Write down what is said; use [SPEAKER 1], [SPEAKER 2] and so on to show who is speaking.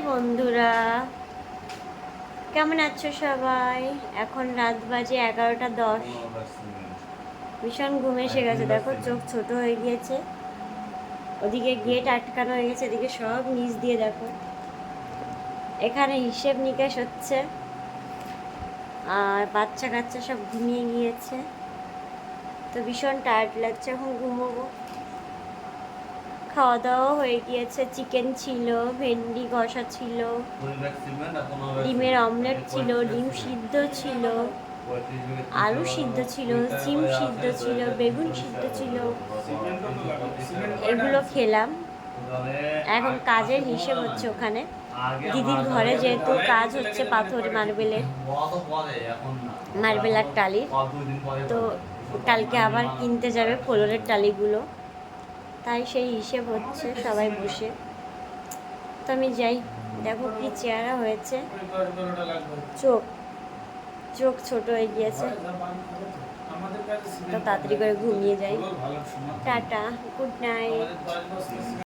[SPEAKER 1] বন্ধুরা, কেমন আছো সবাই? এখন রাত বাজে 11:10। ভীষণ ঘুম এসে গেছে, দেখো চোখ ছোট হয়ে গিয়েছে। ওদিকে গেট আটকানো হয়ে গেছে, এদিকে সব নিচ দিয়ে দেখো। এখানে হিসেব নিকেশ হচ্ছে, আর বাচ্চা কাচ্চা সব ঘুমিয়ে গিয়েছে। তো ভীষণ টায়ার্ড লাগছে, এখন ঘুমোবো। খাওয়া দাওয়া হয়ে গিয়েছে, চিকেন ছিল, ভেন্ডি কষা ছিল, ডিমের অমলেট ছিল, ডিম সিদ্ধ ছিল, আলু সিদ্ধ ছিল, সিম সিদ্ধ ছিল, বেগুন সিদ্ধ ছিল। এগুলো খেলাম। এখন কাজের হিসেব হচ্ছে ওখানে দিদির ঘরে, যেহেতু কাজ হচ্ছে পাথর মার্বেল আর টালির। তো কালকে আবার কিনতে যাবে ফ্লোরের টালিগুলো, তাই সেই হিসেব হচ্ছে সবাই বসে। তো আমি যাই, দেখো কি চেহারা হয়েছে, চোখ চোখ ছোট হয়ে গিয়েছে। তো তাড়াতাড়ি করে ঘুমিয়ে যাই। Tata, good night.